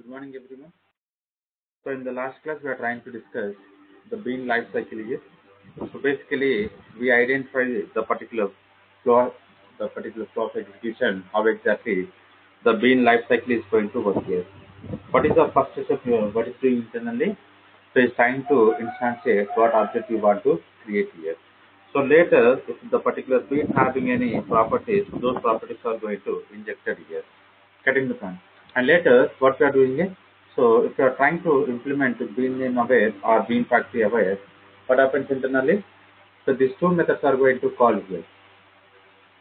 morning, everyone. So, in the last class, we are trying to discuss the bean life cycle here. So, basically, we identify flow, the particular flow of execution, how exactly the bean life cycle is going to work here. What is the first step here? What is doing internally? So, it's trying to instantiate what object you want to create here. So later, if the particular bean having any properties, those properties are going to injected here, getting the point. And later, what we are doing is, so if you are trying to implement bean name aware or bean factory aware, what happens internally? So these two methods are going to call here.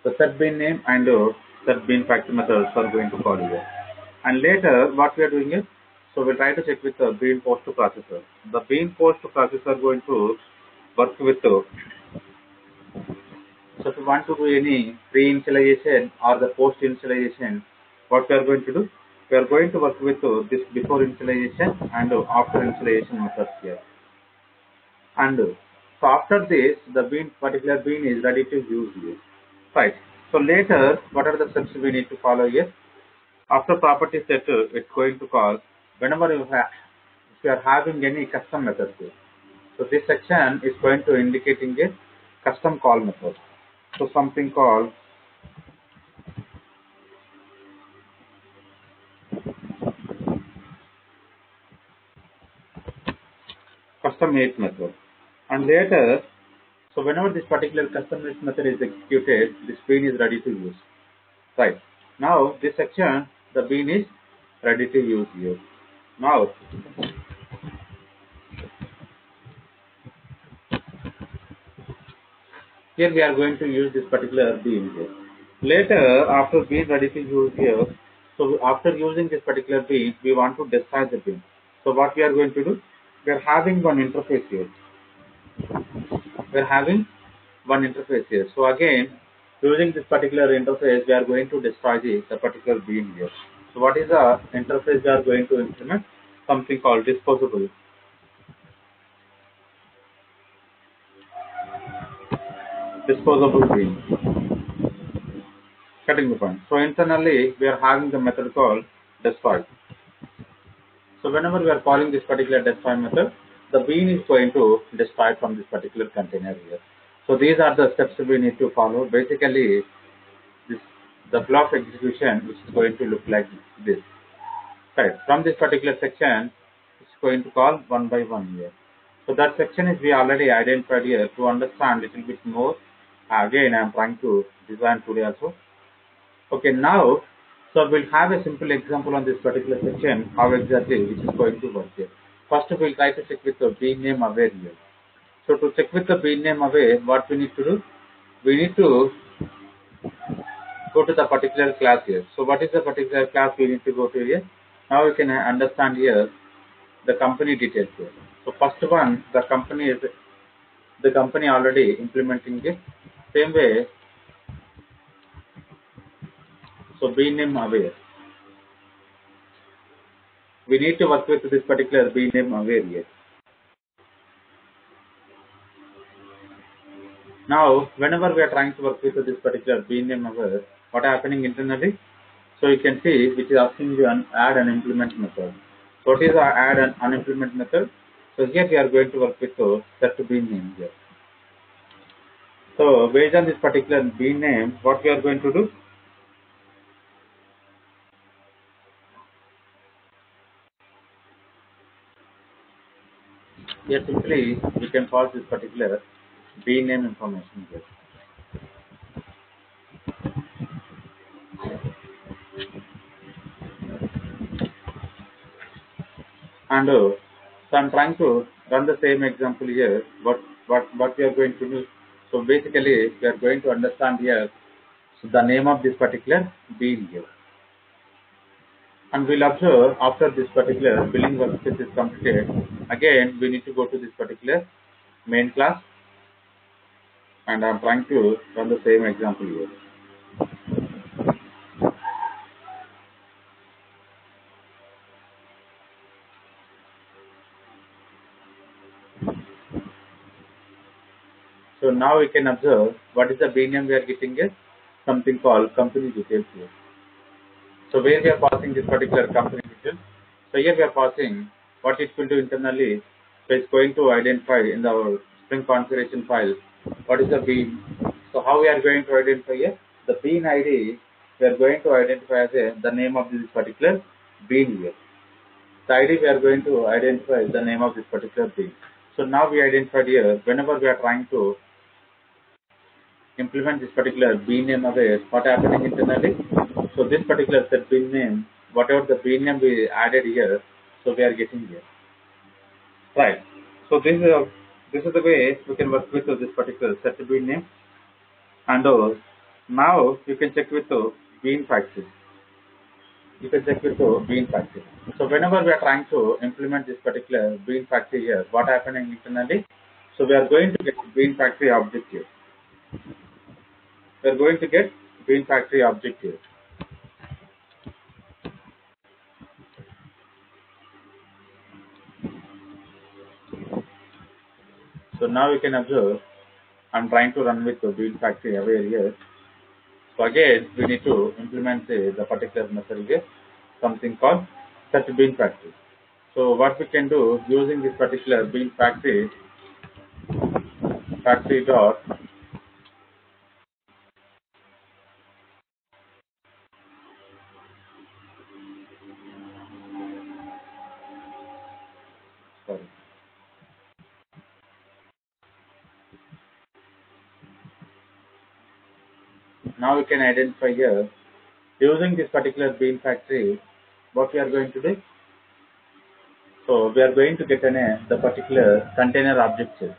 The set bean name and set bean factory methods are going to call here. And later, what we are doing is, so we'll try to check with the bean post to processor. The bean post to processor going to work with so if you want to do any pre-initialization or the post-initialization, what we are going to do? We are going to work with this before initialization and after initialization methods here. And so after this, the particular bean is ready to use here. Right. So later, what are the steps we need to follow here? After property set, it's going to call whenever if you are having any custom methods here. So this section is going to indicating a custom call method. So something called custom made method. And later, so whenever this particular custom made method is executed, this bean is ready to use. Right. Now this section, the bean is ready to use here. Now here we are going to use this particular bean here. Later, after being ready to use here, so after using this particular bean, we want to discharge the bean. So what we are going to do? We are having one interface here. We are having one interface here. So again, using this particular interface, we are going to destroy the particular bean here. So what is the interface we are going to implement? Something called disposable bean. Cutting the point. So internally, we are having the method called destroy. So whenever we are calling this particular destroy method, the bean is going to destroy from this particular container here. So these are the steps we need to follow. Basically, the flow of execution which is going to look like this. Right. From this particular section, it's going to call one by one here. So that section is we already identified here. To understand a little bit more, again I am trying to design today also. Okay, now, so we'll have a simple example on this particular section, how exactly which is going to work here. First, we'll try to check with the bean name aware here. So to check with the bean name aware, what we need to do? We need to go to the particular class here. So what is the particular class we need to go to here? Now we can understand here the company details here. So first one, the company already implementing it. Same way, so bean name aware. We need to work with this particular bean name aware here. Now, whenever we are trying to work with this particular bean name aware, what is happening internally? So you can see which is asking you an add and implement method. So what is our add and unimplement method? So here we are going to work with set bean name here. So based on this particular bean name, what we are going to do? Here simply we can pass this particular bean name information here. And so I'm trying to run the same example here. What we are going to do? So basically we are going to understand here the name of this particular bean here. And we'll observe after this particular billing workspace is completed, again we need to go to this particular main class, and I'm trying to run the same example here. So now we can observe what is the bean name we are getting here, something called company details here. So where we are passing this particular company details, So here we are passing what it will do internally. So it's going to identify in the Spring configuration file what is the bean. So how we are going to identify here? The bean ID we are going to identify as the name of this particular bean here. The ID we are going to identify the name of this particular bean. So now we identified here whenever we are trying to implement this particular bean name away, what happening internally? So this particular set bean name, whatever the bean name we added here, so we are getting here. Right. So this is the way we can work with this particular set bean name. And now you can check with the bean factory. You can check with the bean factory. So whenever we are trying to implement this particular bean factory here, what happening internally? So we are going to get bean factory object here. We are going to get bean factory object here. So now you can observe I'm trying to run with the bean factory aware here. So again we need to implement the particular method here, something called set bean factory. So what we can do using this particular bean factory dot sorry. Now we can identify here using this particular bean factory what we are going to do. So we are going to get the particular container object here.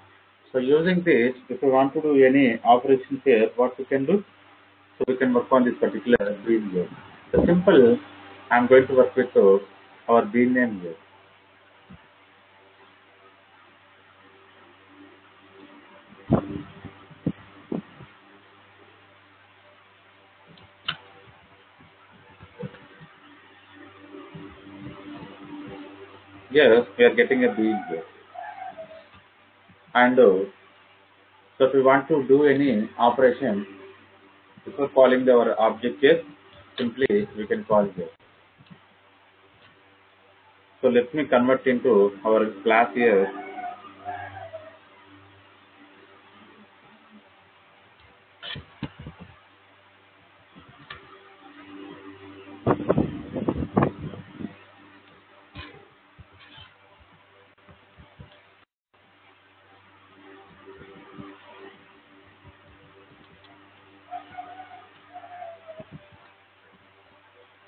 So using this, if we want to do any operations here, what we can do? So we can work on this particular bean here. The simple, I'm going to work with our bean name here. Yes, we are getting a bean here. And so if we want to do any operation, before calling our object here, simply we can call here. So let me convert into our class here.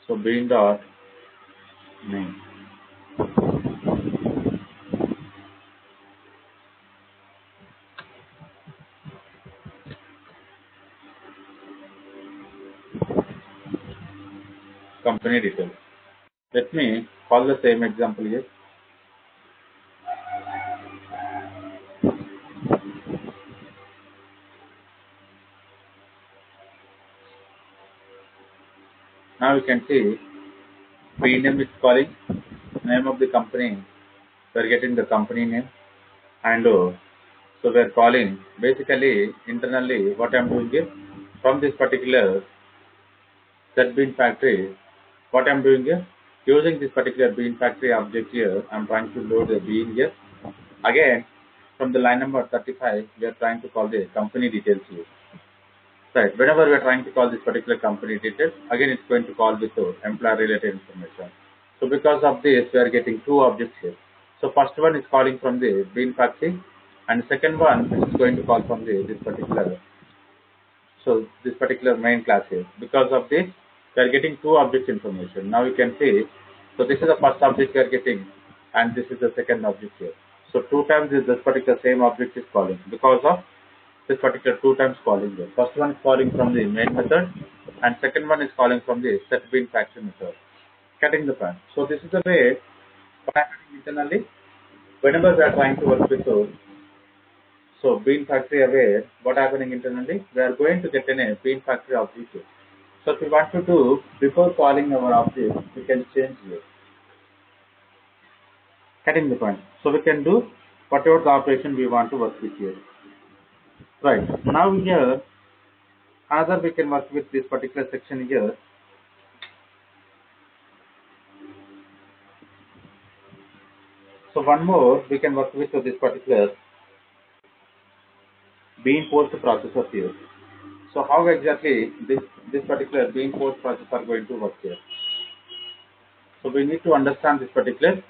So bean dot name. Company details. Let me call the same example here. Now you can see bean name is calling, name of the company. We are getting the company name, and so we are calling basically internally what I am doing here from this particular set bean factory. What I am doing here using this particular bean factory object here, I am trying to load the bean here. Again, from the line number 35, we are trying to call the company details here. Right. Whenever we are trying to call this particular company details, again it's going to call with the employer related information. So because of this, we are getting two objects here. So first one is calling from the bean factory, and second one is going to call from the this particular main class here. Because of this, we are getting two objects information. Now you can see, so this is the first object we are getting, and this is the second object here. So two times this particular same object is calling because of this particular two times calling here. First one is calling from the main method, and second one is calling from the set bean factory method. Getting the point. So this is the way what happening internally. Whenever we are trying to work with so bean factory aware, what happening internally, we are going to get a bean factory object here. So if we want to do before calling our object, we can change here. Getting the point. So we can do whatever the operation we want to work with here. Right. Now here, another we can work with this particular section here. So one more we can work with this particular bean post processor here. So how exactly this particular bean post processor are going to work here? So we need to understand this particular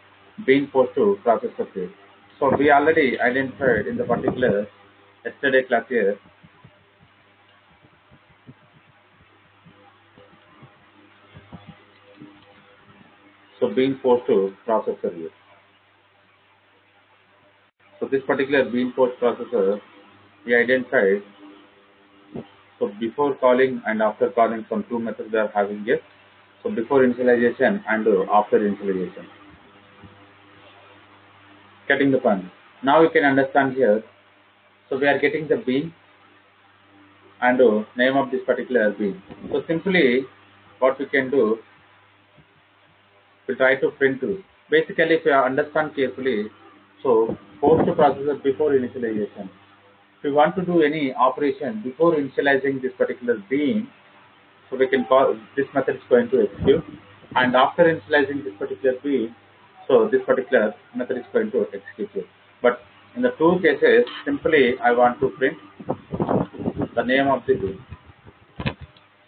bean post processor here. So we already identified in the particular yesterday class here. So bean post processor here. So this particular bean post processor we identified. So before calling and after calling, some two methods we are having here. So before initialization and after initialization. Getting the point. Now you can understand here. So we are getting the bean and name of this particular bean. So simply what we can do, we try to print to. Basically if you understand carefully, so post processor before initialization. If we want to do any operation before initializing this particular bean, so we can call this method is going to execute, and after initializing this particular bean, so this particular method is going to execute. But in the two cases, simply I want to print the name of the bean.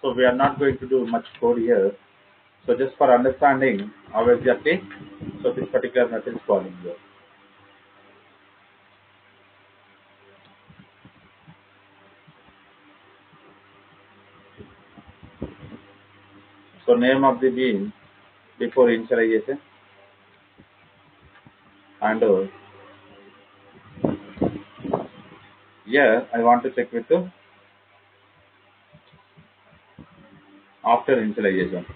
So we are not going to do much code here. So just for understanding how exactly, so this particular method is calling here. So name of the bean before initialization, and here I want to check with the after initialization.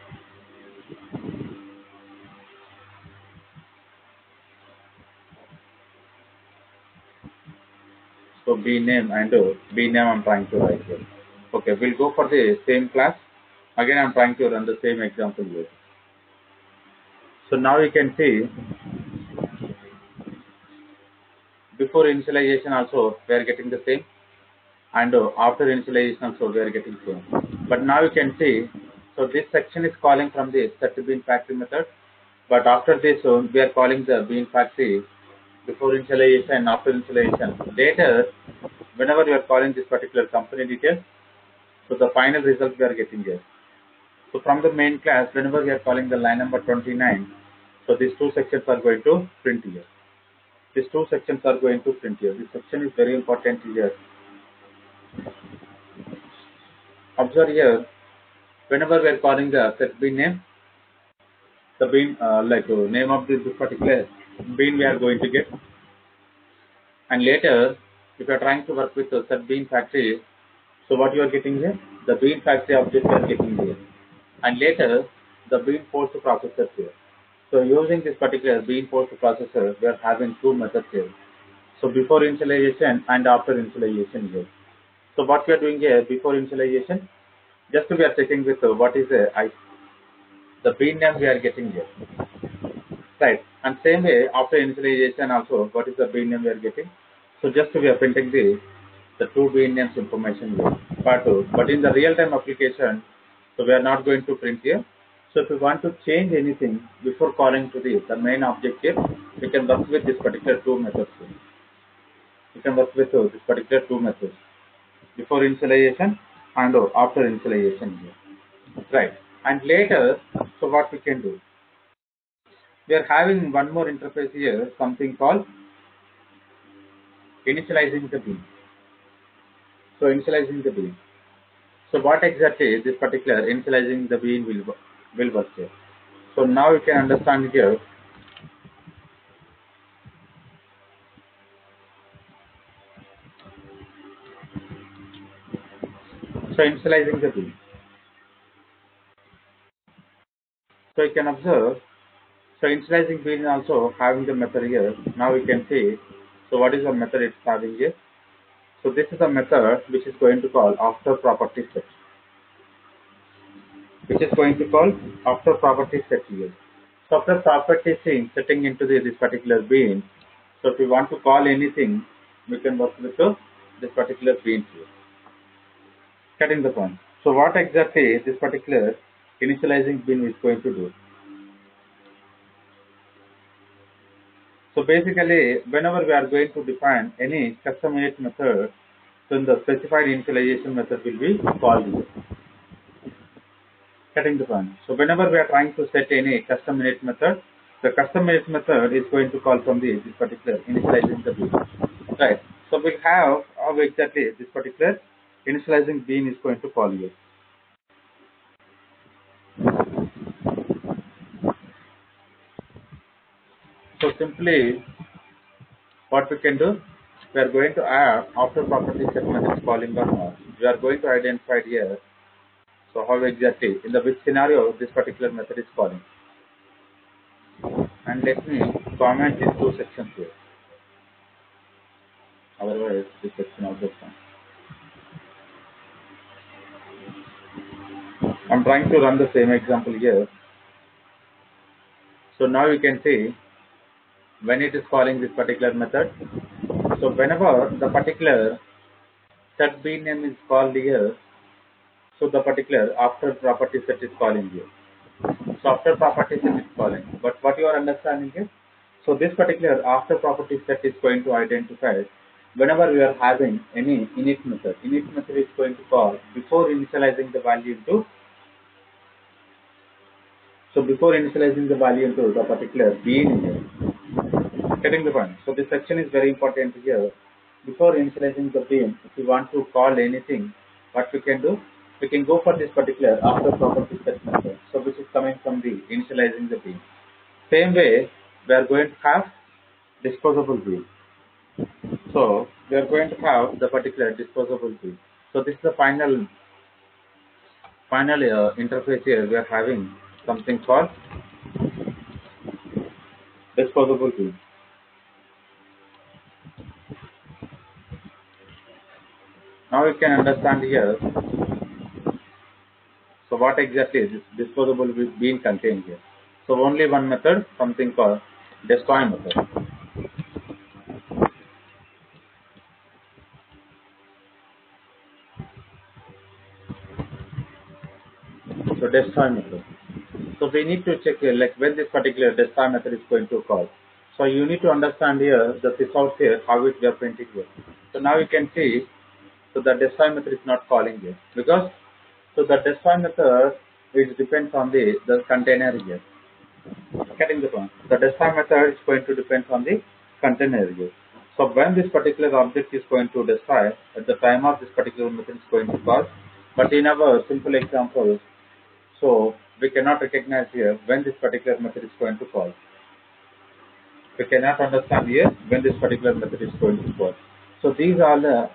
So B name and B name I'm trying to write here. Okay, we'll go for the same class. Again, I'm trying to run the same example here. So now you can see before initialization also we are getting the same, and after initialization also we are getting same. But now you can see, so this section is calling from the set bean factory method, but after this we are calling the bean factory before initialization and after initialization. Later, whenever you are calling this particular company details, so the final result we are getting here. So from the main class, whenever we are calling the line number 29, so these two sections are going to print here. These two sections are going to print here. This section is very important here. Observe here, whenever we are calling the set bean name, the bean name of this particular bean we are going to get. And later, if you are trying to work with the set bean factory, so what you are getting here? The bean factory object you are getting here. And later, the bean post processor here. So using this particular bean post processor, we are having two methods here. So before initialization and after initialization here. So what we are doing here before initialization, just we are checking with what is the bean name we are getting here. Right. And same way after initialization also, what is the bean name we are getting. So just we are printing the two bean names information here. But in the real time application, so we are not going to print here. So if we want to change anything before calling to the main object here, we can work with this particular two methods here. We can work with this particular two methods, before initialization and after initialization here. Right. And later, so what we can do? We are having one more interface here, something called initializing the bean. So initializing the bean. So what exactly this particular initializing the bean will work here. So now you can understand here. So initializing the bean. So you can observe. So initializing bean is also having the method here. Now you can see. So what is the method it's having here? So this is a method which is going to call after property set. Which is going to call after property set here. So after property setting into this particular bean. So if we want to call anything, we can work with this particular bean here. Getting the point. So what exactly this particular initializing bean is going to do? So basically, whenever we are going to define any custom init method, then the specified initialization method will be called here. Getting the point. So whenever we are trying to set any custom init method, the custom init method is going to call from this particular initializing the bean. Right. So we have how exactly this particular initializing bean is going to call here. So simply what we can do, we are going to add after property set method is calling or not. We are going to identify here. So how exactly in the which scenario this particular method is calling. And let me comment in two sections here. Otherwise this section also fine. I'm trying to run the same example here. So now you can see when it is calling this particular method. So whenever the particular set bean name is called here, so the particular after property set is calling here. So after property set is calling. But what you are understanding is, so this particular after property set is going to identify whenever we are having any init method is going to call before initializing the value into. So before initializing the value into the particular bean here. Getting the point. So this section is very important here. Before initializing the bean, if you want to call anything, what we can do? We can go for this particular after property set method. So which is coming from the initializing the bean. Same way, we are going to have disposable bean. So we are going to have the particular disposable bean. So this is the final interface here. We are having something called disposable bean. Now you can understand here. So what exactly is this disposable bean contained here? So only one method, something called destroy method. So destroy method. So we need to check here, like when this particular destroy method is going to call. So you need to understand here the result here, how it we are printing here. So now you can see, so the destroy method is not calling here because so the destroy method it depends on the container here. Getting the point. The destroy method is going to depend on the container here. So when this particular object is going to destroy, at the time of this particular method is going to call. But in our simple example, so we cannot recognize here when this particular method is going to call. We cannot understand here when this particular method is going to call. So these are the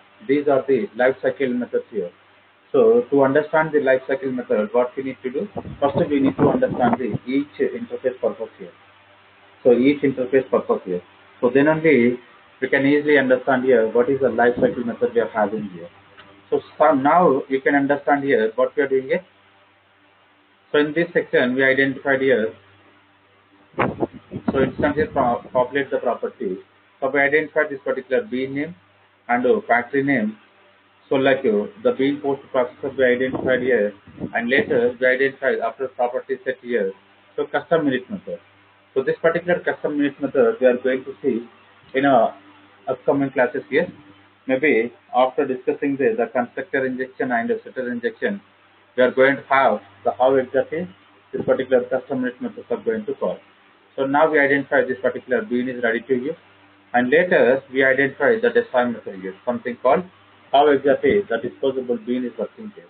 life cycle methods here. So to understand the life cycle method, what we need to do? First we need to understand each interface purpose here. So each interface purpose here. So then only we can easily understand here what is the life cycle method we are having here. So now you can understand here what we are doing here. So in this section we identified here. So instantly populate the property. So we identified this particular bean name and factory name. So like the bean post processor we identified here, and later we identified after property set here. So custom init method. So this particular custom init method we are going to see in upcoming classes here. Maybe after discussing the constructor injection and the setter injection, we are going to have the how exactly this particular custom init methods are going to call. So now we identify this particular bean is ready to use, and later we identify the destroy method here, something called how exactly the disposable bean is working here.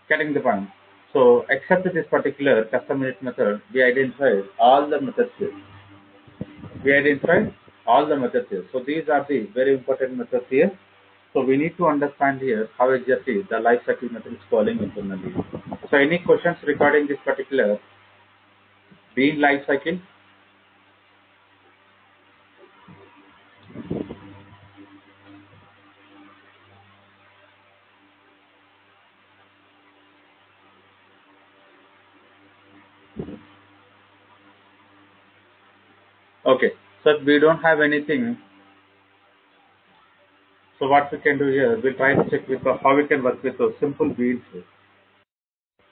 Getting the point. So except this particular custom init method, we identified all the methods here. We identified all the methods here. So these are the very important methods here. So we need to understand here how exactly the life cycle method is calling internally. So any questions regarding this particular bean life cycle? Okay, so if we don't have anything, so what we can do here, we'll try to check with how we can work with those simple beans here.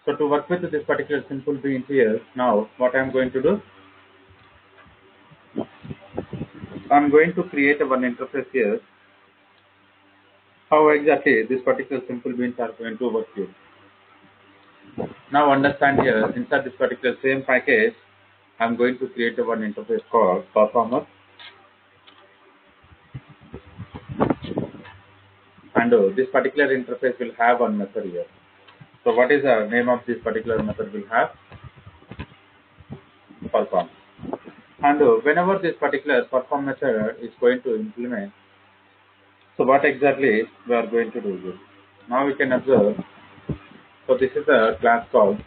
So to work with this particular simple beans here, now what I'm going to do, I'm going to create a one interface here. How exactly this particular simple beans are going to work here. Now understand here, inside this particular same package, I'm going to create a one interface called performer, and this particular interface will have one method here. So what is the name of this particular method will have? Perform. And whenever this particular perform method is going to implement, so what exactly we are going to do here? Now we can observe, so this is a class called,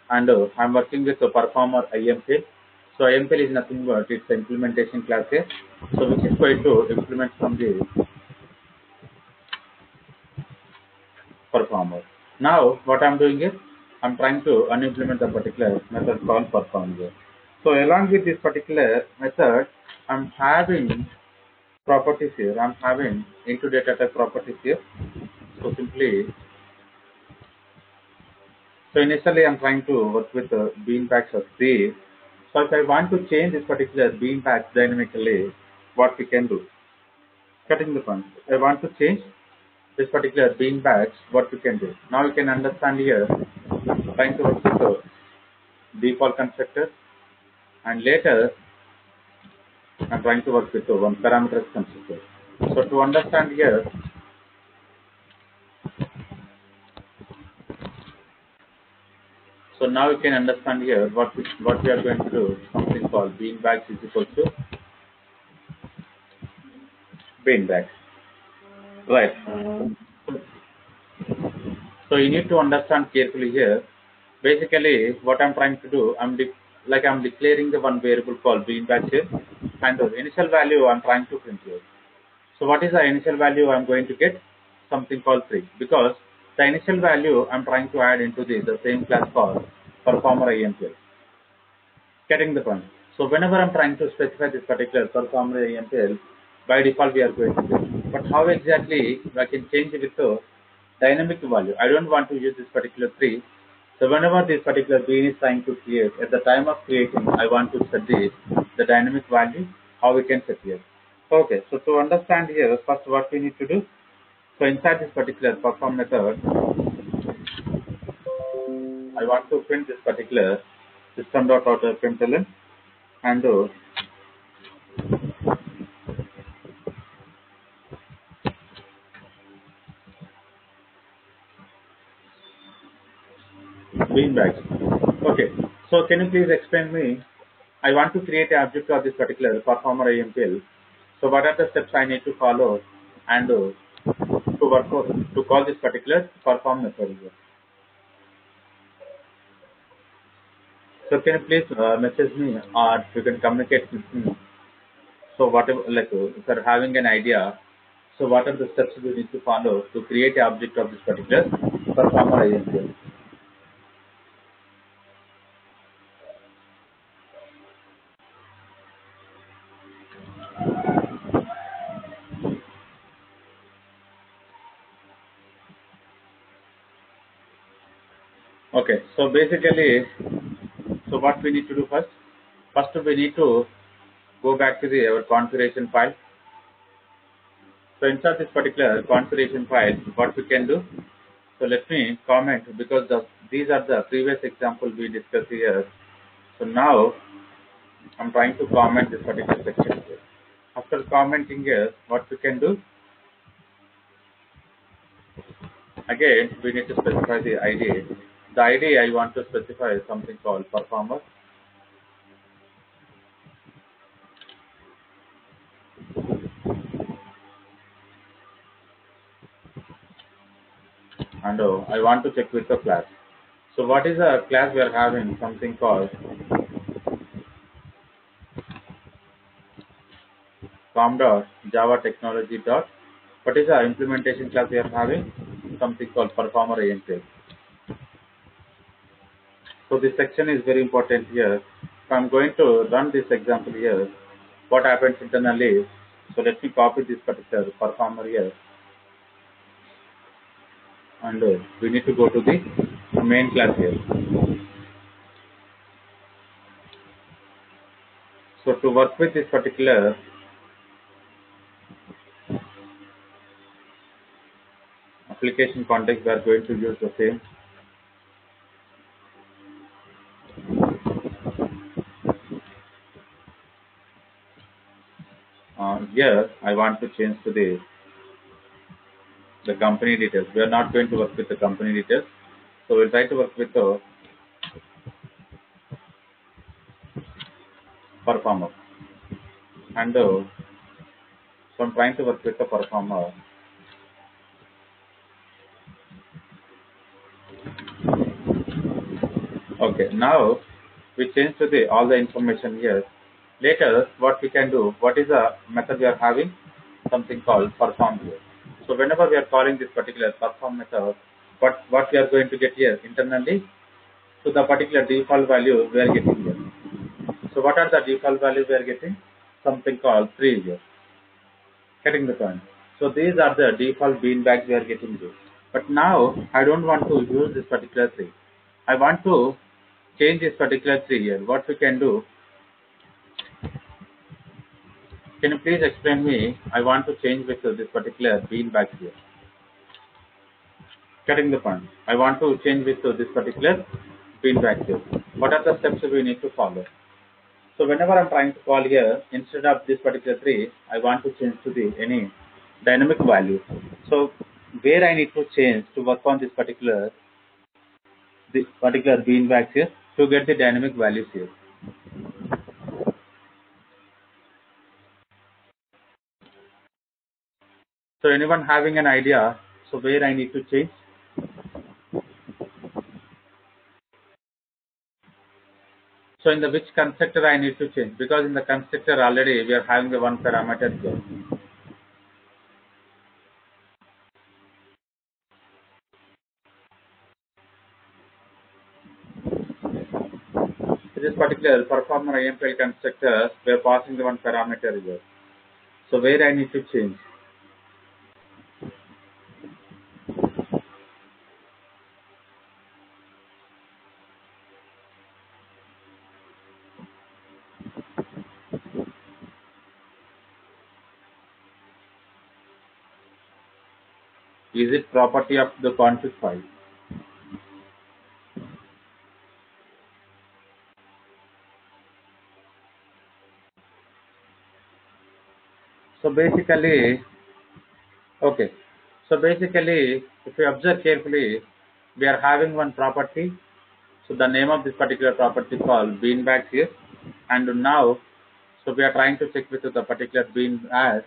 and I'm working with the performer IMPL. So IMPL is nothing but it's an implementation class here. So which is going to implement from the performer. Now what I'm doing is I'm trying to unimplement the particular method called perform here. So along with this particular method, I'm having properties here. I'm having into data type properties here. So simply, so initially I'm trying to work with the bean packs of these. So if I want to change this particular bean packs dynamically, what we can do? Cutting the funds. I want to change this particular bean packs, what we can do. Now you can understand here, trying to work with the default constructor, and later I'm trying to work with the one parameters constructor. So to understand here, so now you can understand here what we are going to do. Something called bean bags is equal to bean bags, right? So you need to understand carefully here. Basically, what I'm trying to do, I'm declaring the one variable called bean bags here, and the initial value I'm trying to print here. So what is the initial value I'm going to get? Something called 3, because the initial value I'm trying to add into the same class called performer IMPL. Getting the point. So whenever I'm trying to specify this particular performer IMPL, by default we are going to get. But how exactly I can change it with the dynamic value? I don't want to use this particular 3. So whenever this particular bean is trying to create, at the time of creating, I want to set the dynamic value, how we can set here. Okay, so to understand here, first what we need to do, so inside this particular perform method, I want to print this particular system.out.println and bean bags. Okay, so can you please explain me, I want to create an object of this particular performer IMPL. So what are the steps I need to follow and to work for, to call this particular perform method here? So can you please message me or you can communicate with me? So whatever, like if you're having an idea, so what are the steps we need to follow to create an object of this particular performer IMPL? Okay, so basically, so what we need to do first? First we need to go back to our configuration file. So inside this particular configuration file, what we can do? So let me comment, because these are the previous examples we discussed here. So now I'm trying to comment this particular section here. After commenting here, what we can do? Again, we need to specify the ID. The ID I want to specify is something called performer. And I want to check with the class. So what is a class we are having? Something called com.java technology. What is the implementation class we are having? Something called performer IMPL. So this section is very important here. So I'm going to run this example here. What happens internally? So let me copy this particular performer here. and we need to go to the main class here. So to work with this particular application context, we are going to use the same. Here I want to change to the company details. We are not going to work with the company details. So we'll try to work with the performer. And so I'm trying to work with the performer. Okay, now we change to all the information here. Later, what we can do, what is the method we are having? Something called perform here. So whenever we are calling this particular perform method, what we are going to get here internally? So the particular default value we are getting here. So what are the default values we are getting? Something called 3 here. Getting the point. So these are the default beanbags we are getting here. But now I don't want to use this particular 3. I want to change this particular 3 here. What we can do? Can you please explain me? I want to change with this particular beanbag here. Getting the point. I want to change with this particular beanbag here. What are the steps we need to follow? So whenever I'm trying to call here, instead of this particular 3, I want to change to any dynamic value. So where I need to change to work on this particular beanbag here to get the dynamic values here. So anyone having an idea? So where I need to change? So in the which constructor I need to change? Because in the constructor already we are having the one parameter here. This particular performer IMPL constructor, we are passing the one parameter here. So where I need to change? Is it property of the config file? So basically, okay. So basically, if you observe carefully, we are having one property. So the name of this particular property called beanbag here. And now, so we are trying to check with the particular bean as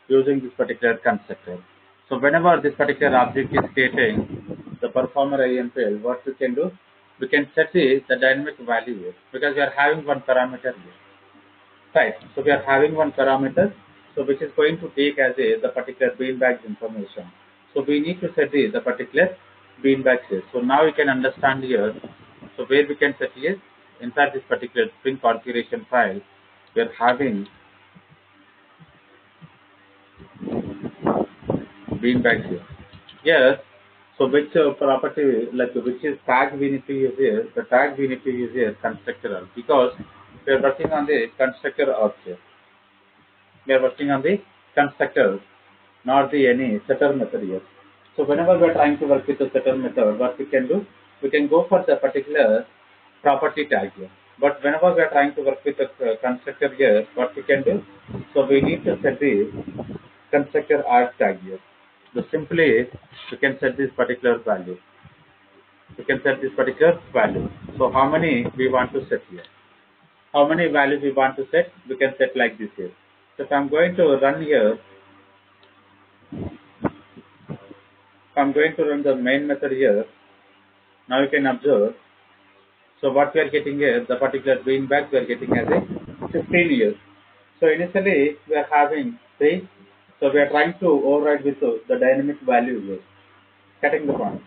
using this particular constructor. So whenever this particular object is stating the performer IMPL, what we can do? We can set the dynamic value here because we are having one parameter here. Right. So we are having one parameter, so which is going to take as the particular beanbag information. So we need to set the particular beanbag here. So now you can understand here. So where we can set here inside this particular Spring configuration file, we are having beanbag here. Yes. So which property, like which is tag we need to use here? The tag we need to use here constructor, because we are working on the constructor object. We are working on the constructor, not the any setter method here. So whenever we are trying to work with the setter method, what we can do? We can go for the particular property tag here. But whenever we are trying to work with the constructor here, what we can do? So we need to set the constructor arg tag here. So simply we can set this particular value. We can set this particular value. So how many we want to set here? How many values we want to set? We can set like this here. So if I'm going to run here, I'm going to run the main method here. Now you can observe. So what we are getting here, the particular beanbag we are getting as a 15 years. So initially we are having 3. So we are trying to override with the dynamic value here, cutting the point.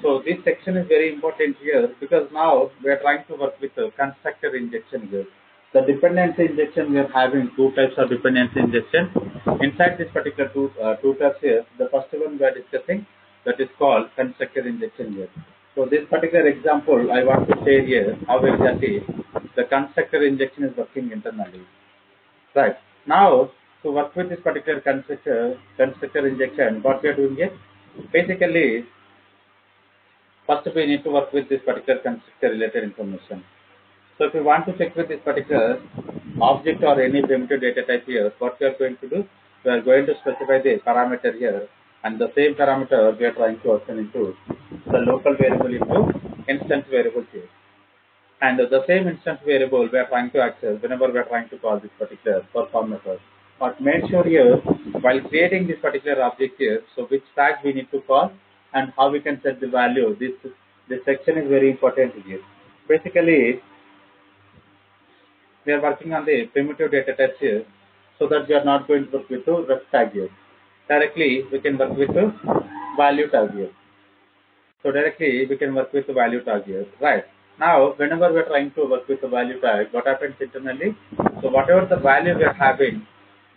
So this section is very important here because now we are trying to work with the constructor injection here. The dependency injection, we are having 2 types of dependency injection. Inside this particular two types here, the first one we are discussing that is called constructor injection here. So this particular example I want to share here how exactly the constructor injection is working internally. Right. Now to work with this particular constructor injection, what we are doing here, basically first we need to work with this particular constructor related information. So if you want to check with this particular object or any primitive data type here, what we are going to do, we are going to specify the parameter here, and the same parameter we are trying to assign into the local variable into instance variable here. And the same instance variable we are trying to access whenever we are trying to call this particular perform method. But make sure here, while creating this particular object here, so which tag we need to call and how we can set the value. This section is very important here. Basically, we are working on the primitive data types here, so that we are not going to work with the ref tag here. Directly, we can work with the value tag here. So directly, we can work with the value tag here. Right. Now, whenever we are trying to work with the value tag, what happens internally? So whatever the value we are having,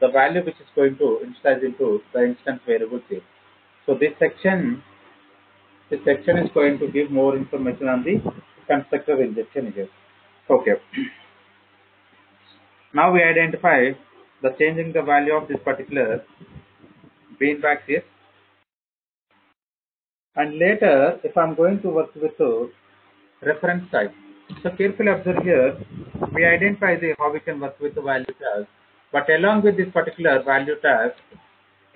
the value which is going to initialize into the instance variable here. So this section is going to give more information on the constructor injection here. Okay. Now we identify the changing the value of this particular beanbag here. And later, if I'm going to work with the reference type, so carefully observe here, we identify how we can work with the value tag. But along with this particular value tag,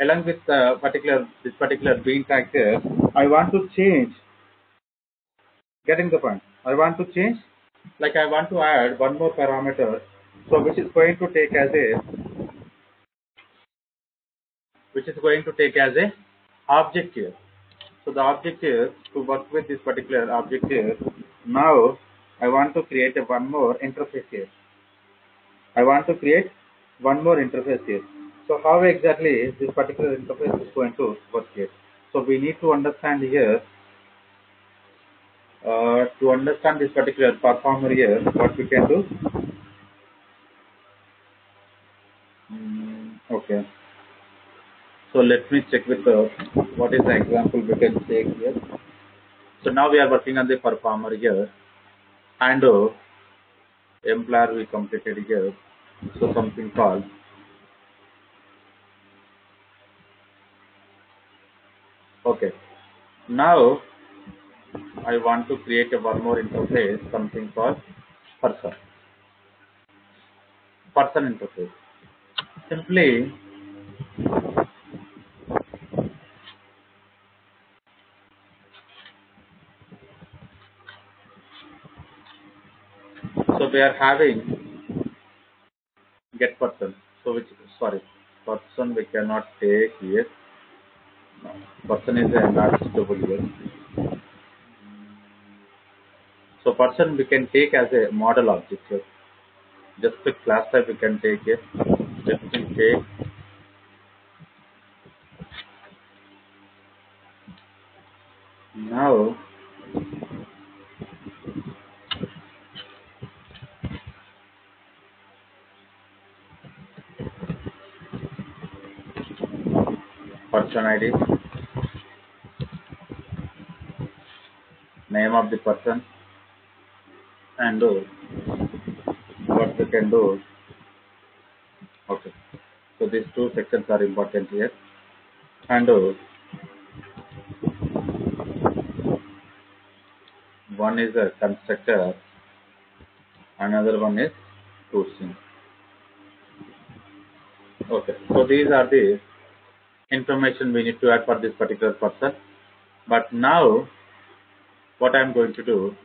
along with this particular bean tag here, I want to change. Getting the point? I want to change. Like I want to add one more parameter, so which is going to take as a object here. So the object here, to work with this particular object here, now I want to create one more interface here. So how exactly this particular interface is going to work here? So we need to understand here, to understand this particular performer here, what we can do. Okay. So let me check with what is the example we can take here. So now we are working on the performer here, and employer we completed here. So something called okay. Now I want to create one more interface, something called person interface. Simply so we are having get person. So person we cannot take here. No, person is a not suitable here. So person we can take as a model object here. Just the class type we can take here. Let me take now. Person ID, name of the person, and what we can do. Okay, so these two sections are important here, and one is a constructor, another one is toolsing. Okay, so these are the information we need to add for this particular person. But now what I am going to do,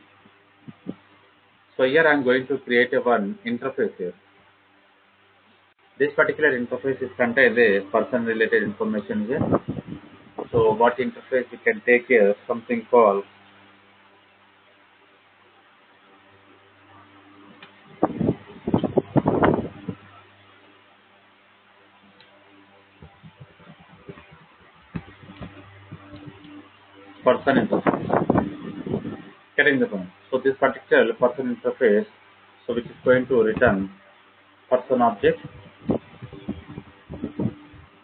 so here I am going to create one interface here. This particular interface is contains a person related information here. So what interface we can take here, something called person interface. Getting the point. So this particular person interface, so which is going to return person object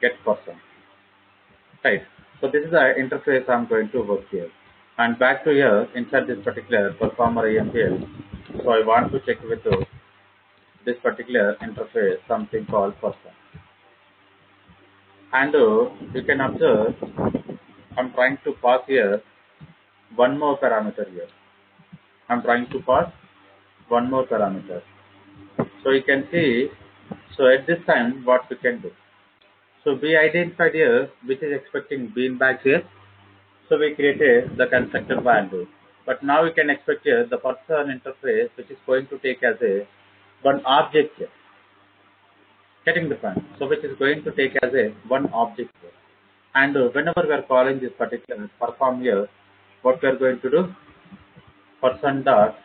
get person. Right. So this is the interface I'm going to work here. And back to here, inside this particular performer AMPL, so I want to check with this particular interface something called person. And you can observe I'm trying to pass here one more parameter here. I'm trying to pass one more parameter. So you can see, so at this time what we can do. So we identified here which is expecting beanbags here. So we created the constructor value. But now we can expect here the person interface which is going to take as a one object here. Getting the point. So which is going to take as a one object here. And whenever we are calling this particular perform here, what we are going to do? Person dot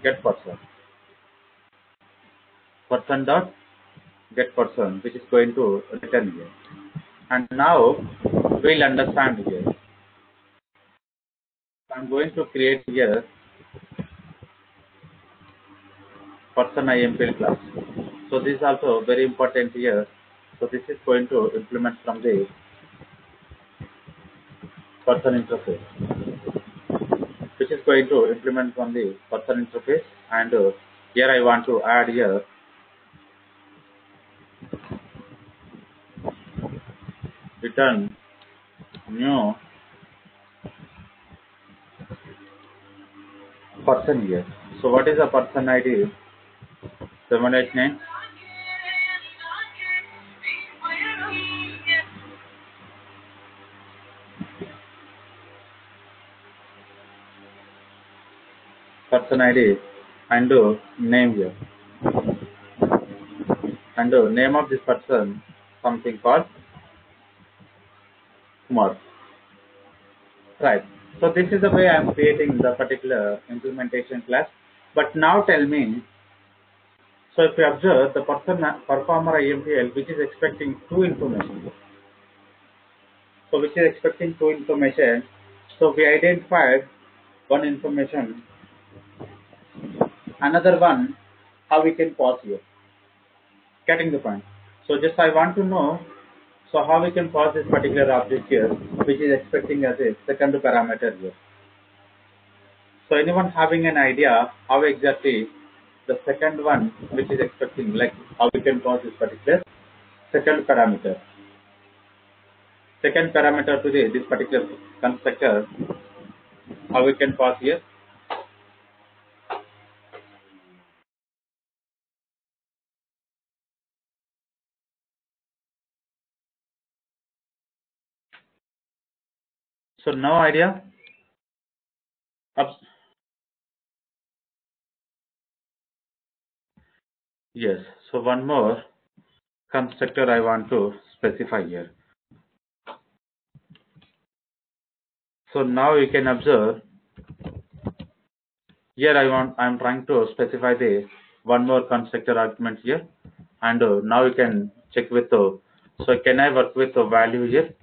get person. Person dot get person, which is going to return here. And now we'll understand here. I'm going to create here person IMPL class. So this is also very important here. So this is going to implement from the person interface, which is going to implement from the person interface. And here I want to add here return new person here. So what is the person ID? 789. Person ID and name here. And name of this person something called Kumar. Right. So this is the way I am creating the particular implementation class. But now tell me, so if you observe the person performer IMPL which is expecting two information. So which is expecting two information. So we identified one information, another one how we can pause here. Getting the point. So just I want to know, so how we can pause this particular object here which is expecting as a second parameter here. So anyone having an idea how exactly the second one which is expecting, like how we can pause this particular second parameter. Second parameter to this particular constructor, how we can pause here. So no idea. Yes. So one more constructor I want to specify here. So now you can observe here I'm trying to specify the one more constructor argument here, and now you can check with so can I work with the value here?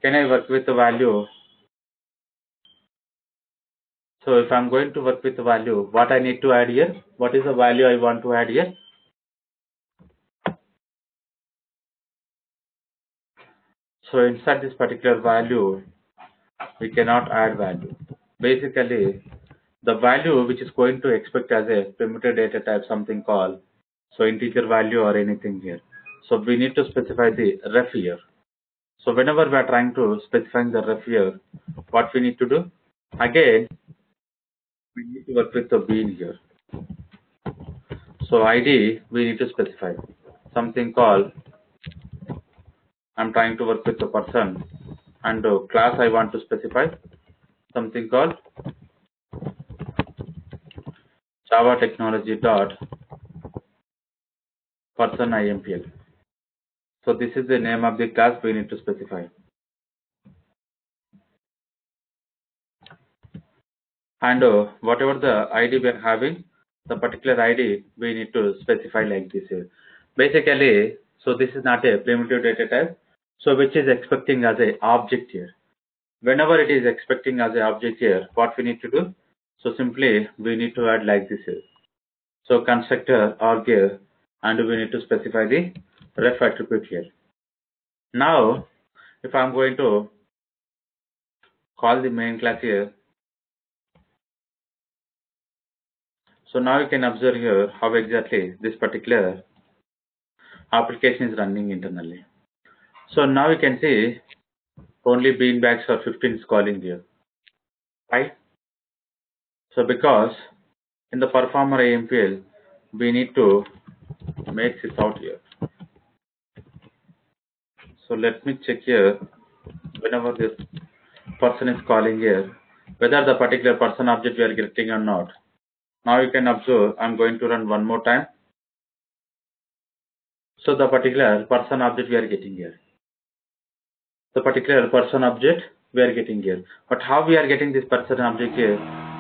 Can I work with the value? So if I'm going to work with the value, what I need to add here? What is the value I want to add here? So inside this particular value, we cannot add value. Basically, the value which is going to expect as a primitive data type something called so integer value or anything here. So we need to specify the ref here. So whenever we are trying to specify the ref here, what we need to do? Again, we need to work with the bean here. So ID we need to specify something called I'm trying to work with the person, and class I want to specify something called Java technology dot person IMPL. So this is the name of the class we need to specify. And whatever the ID we are having, the particular ID we need to specify like this here. Basically, so this is not a primitive data type, so which is expecting as a object here. Whenever it is expecting as a object here, what we need to do? So simply we need to add like this here. So constructor arg here, and we need to specify the ref attribute here. Now, if I'm going to call the main class here, so now you can observe here how exactly this particular application is running internally. So now you can see only beanbags or 15 is calling here, right? So because in the performer AMPL, we need to make this out here. So let me check here whenever this person is calling here, whether the particular person object we are getting or not. Now you can observe I'm going to run one more time. So the particular person object we are getting here. The particular person object we are getting here. But how we are getting this person object here?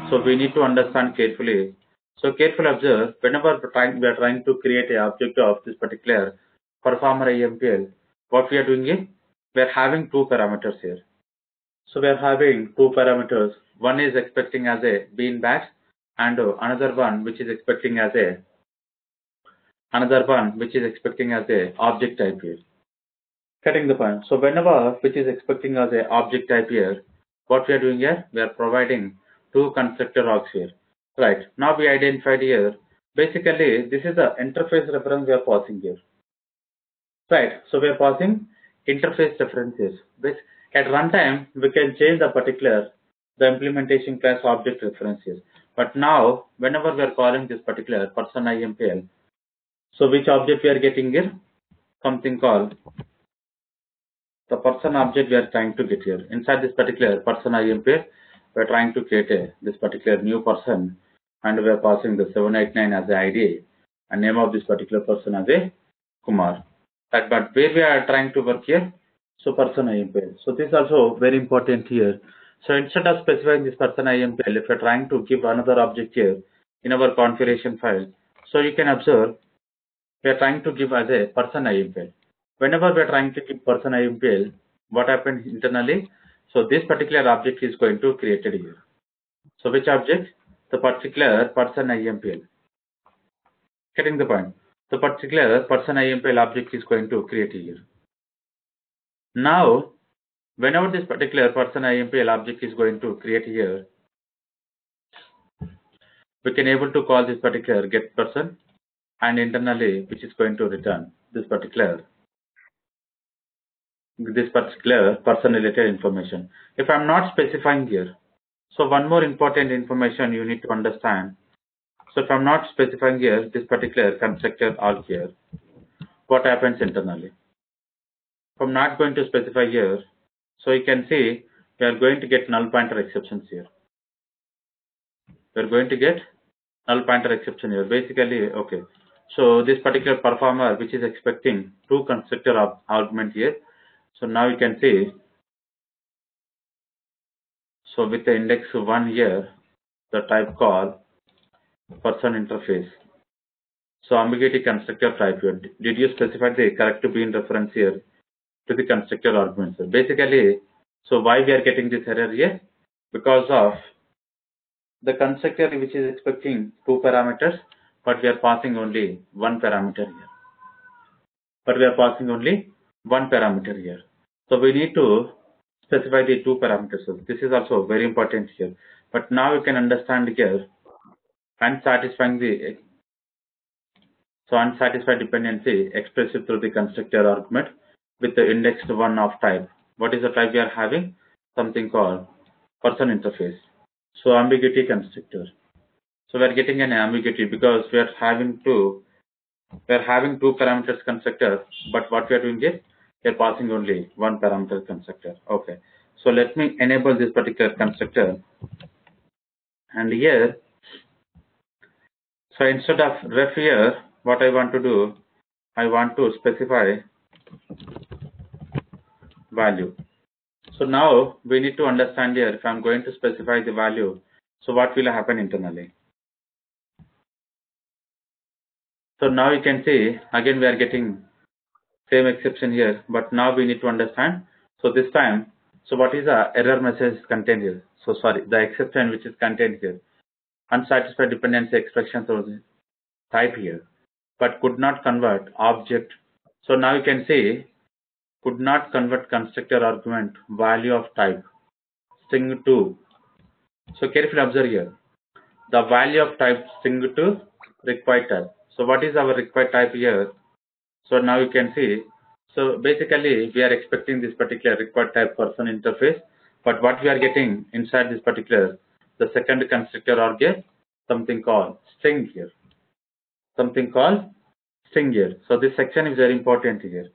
So we need to understand carefully. So carefully observe whenever we are trying to create a object of this particular performer AMPL, what we are doing is we are having two parameters here. So we are having two parameters. One is expecting as a beanbag and another one which is expecting as a object type here. Getting the point. So whenever which is expecting as a object type here, what we are doing here, we are providing two constructor args here. Right. Now we identified here. Basically, this is the interface reference we are passing here. Right. So we are passing interface references. At runtime, we can change the implementation class object references. But now, whenever we are calling this particular person IMPL, so which object we are getting here? Something called the person object we are trying to get here. Inside this particular person IMPL, we are trying to create this particular new person, and we are passing the 789 as the ID and name of this particular person as a Kumar. But where we are trying to work here, so person IMPL. So this is also very important here. So instead of specifying this person IMPL, if you're trying to give another object here in our configuration file, so you can observe we are trying to give as a person IMPL. Whenever we are trying to give person IMPL, what happens internally? So this particular object is going to created here. So which object? The particular person IMPL. Getting the point. The particular person IMPL object is going to create here. Now, whenever this particular person IMPL object is going to create here, we can able to call this particular get person and internally which is going to return this particular person related information. If I'm not specifying here, so one more important information you need to understand. So if I'm not specifying here this particular constructor arg here, what happens internally? If I'm not going to specify here, so you can see we are going to get null pointer exceptions here. We are going to get null pointer exception here. Basically, okay. So this particular performer which is expecting two constructor argument here. So now you can see, so with the index 1 here, the type call person interface. So ambiguity constructor type here. Did you specify the correct bean reference here to the constructor arguments? Basically, so why we are getting this error here? Because of the constructor which is expecting two parameters, but we are passing only one parameter here. So we need to specify the two parameters. So this is also very important here. But now you can understand here unsatisfying the unsatisfied dependency expressed through the constructor argument with the indexed one of type. What is the type we are having? Something called person interface. So ambiguity constructor. So we are getting an ambiguity because we are having two parameters constructor, but what we are doing is we are passing only one parameter constructor. Okay. So let me enable this particular constructor, and here, so instead of ref here, what I want to do, I want to specify value. So now we need to understand here, if I'm going to specify the value, so what will happen internally? So now you can see again we are getting same exception here, but now we need to understand. So this time, so what is the error message contained here? So sorry, the exception which is contained here, unsatisfied dependency expression through the type here, but could not convert object. So now you can see could not convert constructor argument value of type string to. So carefully observe here. The value of type string to required type. So what is our required type here? So now you can see. So basically we are expecting this particular required type person interface, but what we are getting inside this particular the second constructor or get something called string here. Something called string here. So this section is very important here.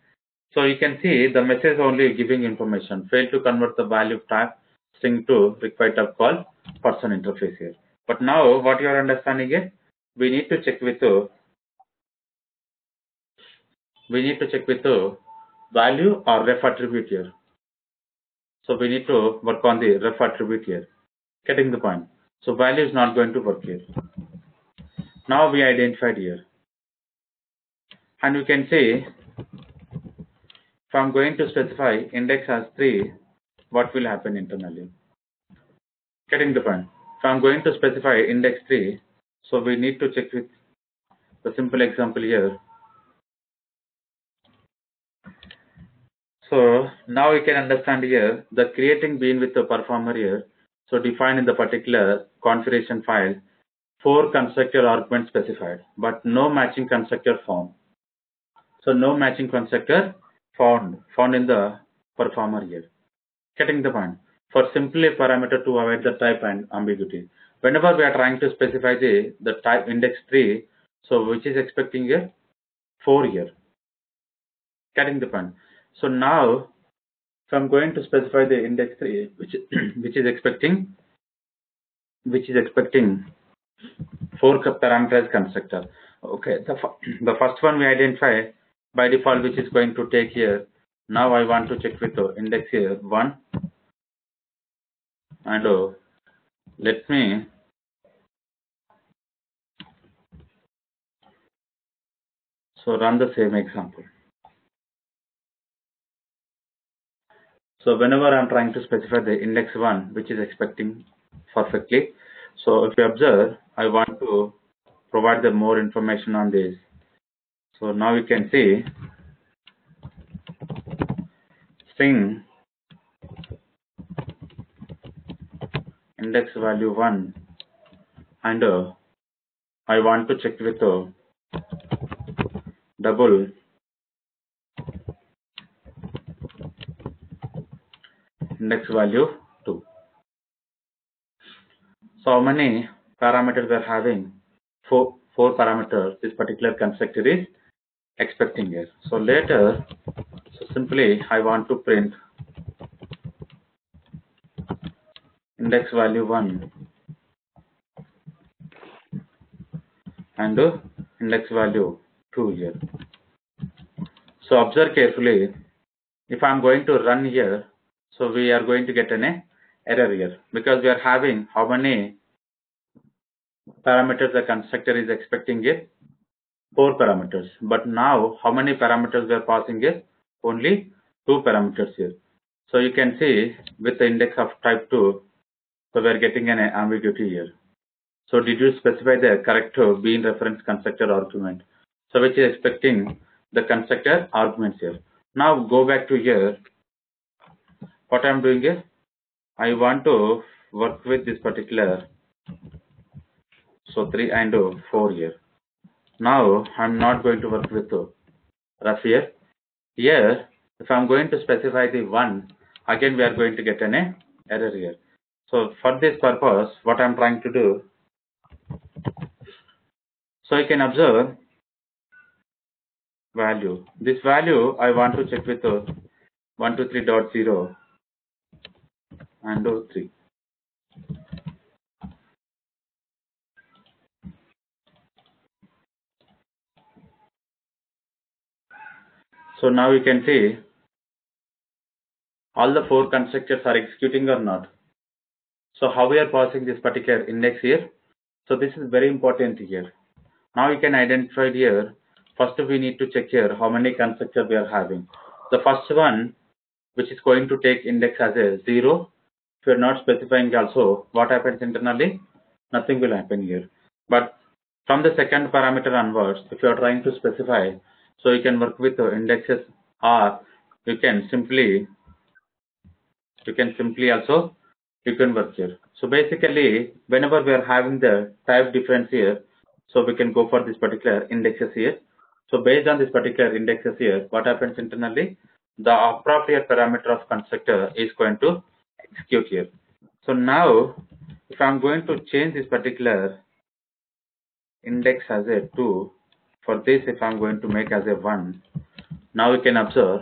So you can see the message only giving information. Fail to convert the value of type string to required type called person interface here. But now what you are understanding is we need to check with the value or ref attribute here. So we need to work on the ref attribute here. Getting the point. So value is not going to work here. Now we identified here. And you can see if I'm going to specify index as 3, what will happen internally? Getting the point. If I'm going to specify index 3, so we need to check with the simple example here. So now you can understand here the creating bean with the performer here. So define in the particular configuration file 4 constructor arguments specified, but no matching constructor found. So no matching constructor found in the performer here. Getting the point. For simply parameter to avoid the type and ambiguity. Whenever we are trying to specify the type index 3, so which is expecting a 4 here. Getting the point. So now if I'm going to specify the index 3 which is expecting 4 parameterized constructor. Okay, the first one we identify by default which is going to take here. Now I want to check with the index here 1 and let me run the same example. So whenever I'm trying to specify the index 1 which is expecting perfectly. So if you observe, I want to provide the more information on this. So now you can see string index value 1 and I want to check with double index value 2. So how many parameters we are having? 4 parameters this particular constructor is expecting here. So later, so simply I want to print index value 1 and index value 2 here. So observe carefully. If I'm going to run here, so we are going to get an error here because we are having how many parameters the constructor is expecting is 4 parameters. But now how many parameters we are passing is only 2 parameters here. So you can see with the index of type 2, so we are getting an ambiguity here. So did you specify the correct bean reference constructor argument? So which is expecting the constructor arguments here. Now go back to here. What I am doing is I want to work with this particular 3 and 4 here. Now I'm not going to work with ref here. Here if I'm going to specify the 1, again we are going to get an error here. So for this purpose what I'm trying to do, so you can observe value. This value I want to check with 123.0 and 3. So now you can see all the 4 constructors are executing or not. So how we are passing this particular index here? So this is very important here. Now you can identify here. First we need to check here how many constructors we are having. The first one which is going to take index as a 0. If you are not specifying also, what happens internally? Nothing will happen here. But from the second parameter onwards, if you are trying to specify, so you can work with the indexes are you can simply also you can work here. So basically, whenever we are having the type difference here, so we can go for this particular indexes here. So based on this particular indexes here, what happens internally? The appropriate parameter of constructor is going to execute here. So now, if I'm going to change this particular index as a 2, for this if I'm going to make as a 1, now we can observe.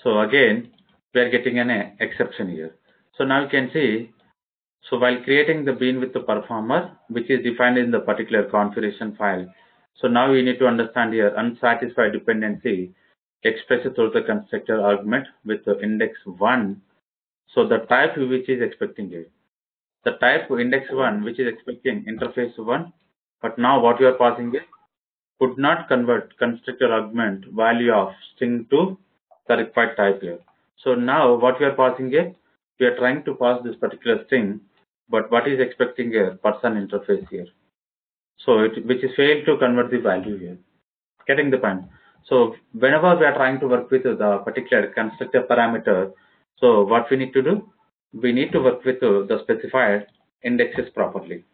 So again, we are getting an exception here. So now you can see, so while creating the bean with the performer, which is defined in the particular configuration file, so now we need to understand here unsatisfied dependency expressed through the constructor argument with the index 1. So the type which is expecting it. The type index 1 which is expecting interface 1, but now what you are passing is could not convert constructor argument value of string to the required type here. So now what we are passing is we are trying to pass this particular string, but what is expecting a person interface here. So which is failed to convert the value here. Getting the point. So whenever we are trying to work with the particular constructor parameter, so what we need to do? We need to work with the specified indexes properly.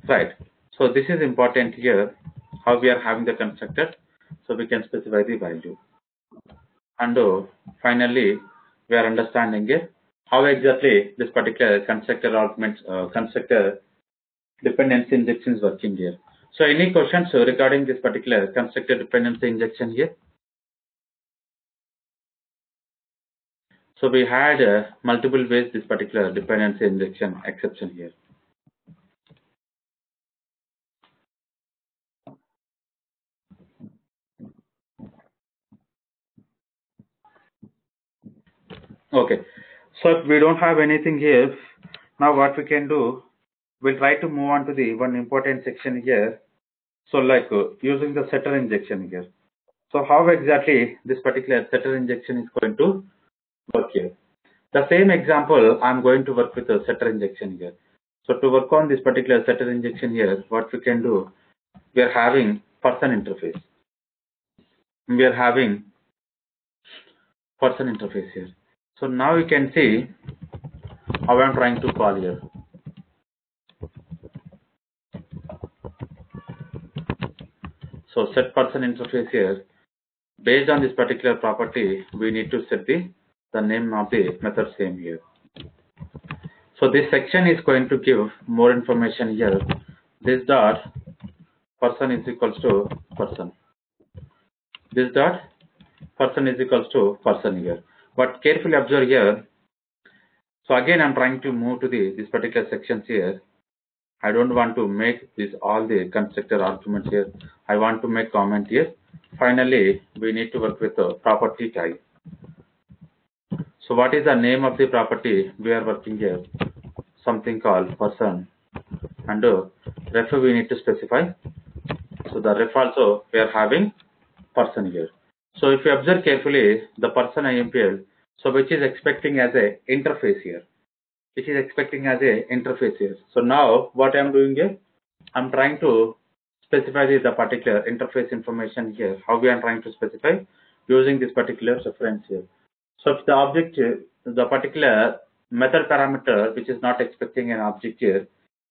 Right. So this is important here, how we are having the constructor. So we can specify the value. And finally, we are understanding how exactly this particular constructor argument, constructor dependency injection is working here. So any questions regarding this particular constructor dependency injection here? So we had multiple ways this particular dependency injection exception here. Okay, so if we don't have anything here, now what we can do, we'll try to move on to the one important section here. So like using the setter injection here. So how exactly this particular setter injection is going to work here? The same example, I'm going to work with a setter injection here. So to work on this particular setter injection here, what we can do, we are having person interface. We are having person interface here. So now you can see how I'm trying to call here. So set person interface here. Based on this particular property, we need to set the name of the method same here. So this section is going to give more information here. This dot person is equals to person. This dot person is equals to person here. But carefully observe here. So again, I'm trying to move to this particular sections here. I don't want to make this all the constructor arguments here. I want to make comment here. Finally, we need to work with the property type. So what is the name of the property we are working here? Something called person, and ref we need to specify. So the ref also we are having person here. So if you observe carefully the person IMPL, so which is expecting as a interface here. Which is expecting as a interface here. So now what I am doing here, I'm trying to specify the particular interface information here. How we are trying to specify using this particular reference here. So if the object, the particular method parameter which is not expecting an object here,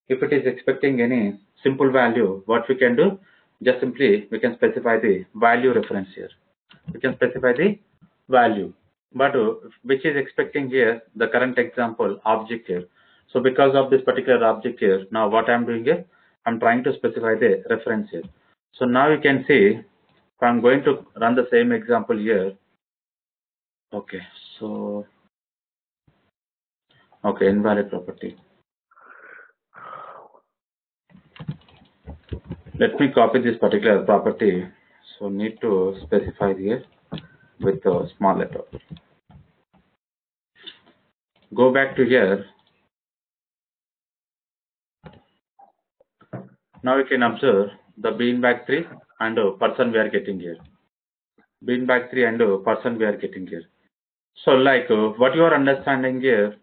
if it is expecting any simple value, what we can do, just simply we can specify the value reference here. We can specify the value, but which is expecting here the current example object here. So because of this particular object here, now what I'm doing here, I'm trying to specify the reference here. So now you can see, if I'm going to run the same example here. Okay, so okay, invalid property. Let me copy this particular property. So need to specify here with a small letter. Go back to here. Now you can observe the beanbag 3 and person we are getting here. Beanbag 3 and person we are getting here. So like what you are understanding here,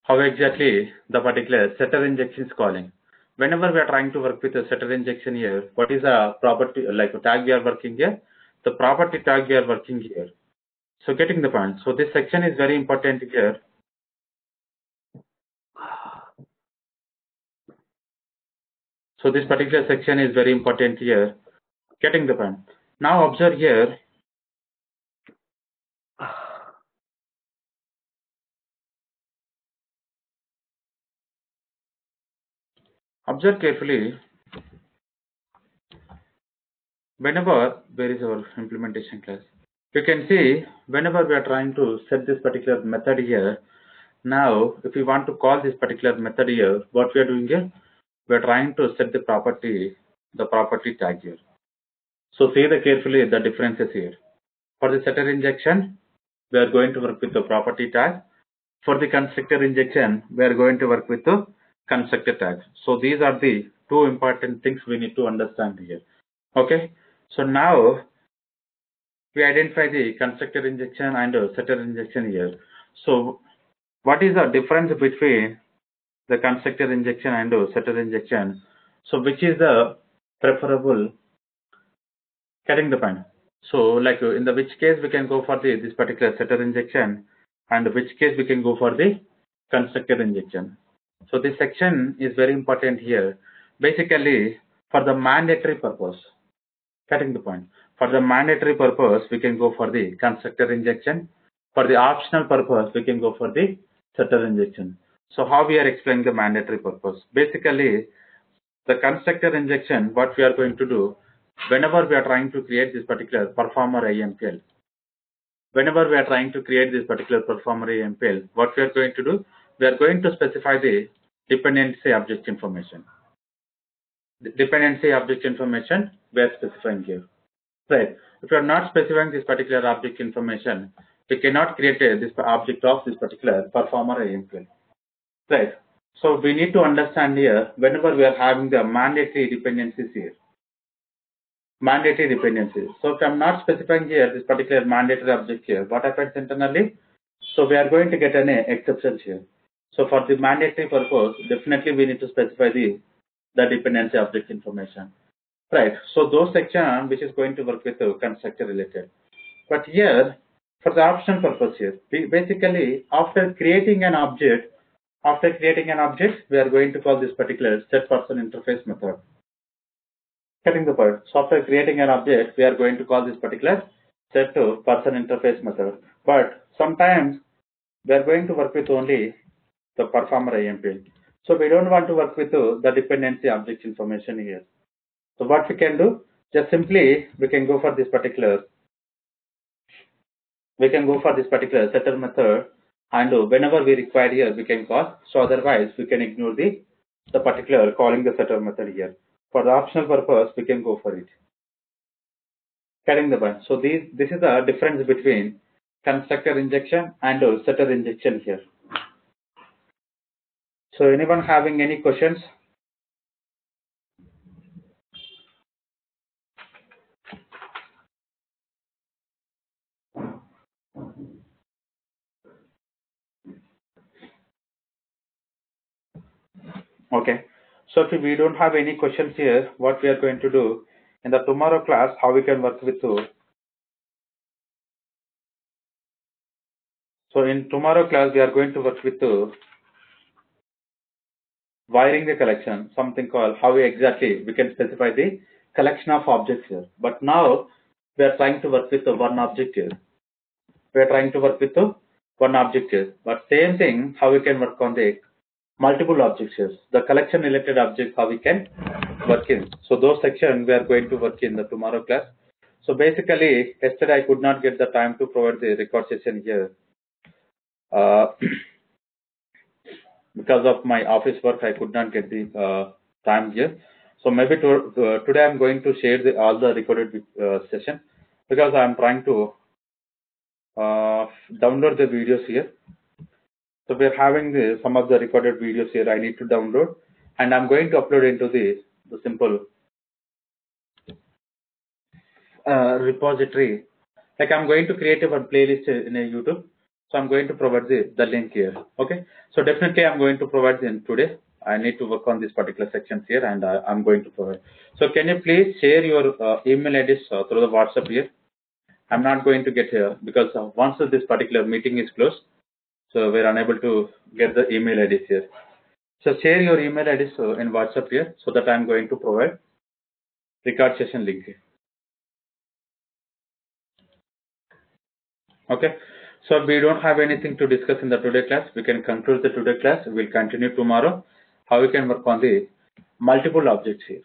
how exactly the particular setter injection is calling. whenever we are trying to work with a setter injection here, what is a property like a tag we are working here? The property tag we are working here. So getting the point. So this section is very important here. So this particular section is very important here. Getting the point. Now observe here. Observe carefully. Whenever, where is our implementation class? You can see whenever we are trying to set this particular method here. Now, if we want to call this particular method here, what we are doing here? We are trying to set the property tag here. So see the carefully the differences here. For the setter injection, we are going to work with the property tag. For the constructor injection, we are going to work with the constructor tag. So these are the two important things we need to understand here. Okay. So now we identify the constructor injection and setter injection here. So what is the difference between the constructor injection and setter injection? So which is the preferable? Getting the point. So like in the which case we can go for this particular setter injection, and which case we can go for the constructor injection. So this section is very important here. Basically, for the mandatory purpose, getting the point. For the mandatory purpose, we can go for the constructor injection. For the optional purpose, we can go for the setter injection. So how we are explaining the mandatory purpose? Basically, the constructor injection, what we are going to do, whenever we are trying to create this particular performer AMPL, whenever we are trying to create this particular performer AMPL, what we are going to do, we are going to specify the dependency object information. The dependency object information we are specifying here. Right. If you are not specifying this particular object information, we cannot create this object of this particular performer AMPL. Right. So we need to understand here whenever we are having the mandatory dependencies here. Mandatory dependencies. So if I'm not specifying here this particular mandatory object here, what happens internally? So we are going to get an exception here. So for the mandatory purpose, definitely we need to specify the dependency object information. Right. So those section which is going to work with the constructor related. But here, for the optional purpose here, basically after creating an object, we are going to call this particular set person interface method. Getting the point. So after creating an object, we are going to call this particular set to person interface method. But sometimes we are going to work with only the performer AMPL. So we don't want to work with the dependency object information here. So what we can do, just simply we can go for this particular setter method, and whenever we require here we can call. So otherwise we can ignore the particular calling the setter method here. For the optional purpose we can go for it. Getting the point. So this is the difference between constructor injection and setter injection here. So anyone having any questions? Okay. So if we don't have any questions here, what we are going to do in the tomorrow class, how we can work with you. So in tomorrow class, we are going to work with wiring the collection, something called how we can specify the collection of objects here. But now we are trying to work with one object here. But same thing, how we can work on the multiple objects here. The collection related objects, how we can work in. So those sections we are going to work in the tomorrow class. So basically, yesterday I could not get the time to provide the record session here. Because of my office work, I could not get the time here. So maybe today I'm going to share all the recorded session, because I'm trying to download the videos here. So we're having some of the recorded videos here I need to download, and I'm going to upload into the simple repository. Like I'm going to create one playlist in a YouTube. So I'm going to provide the link here. Okay. So definitely I'm going to provide them today. I need to work on this particular sections here, and I'm going to provide. So can you please share your email address through the WhatsApp here? I'm not going to get here because once this particular meeting is closed, so we're unable to get the email address here. So share your email address in WhatsApp here, so that I'm going to provide record session link here. Okay. So we don't have anything to discuss in the today class. We can conclude the today class. We'll continue tomorrow. How we can work on the multiple objects here.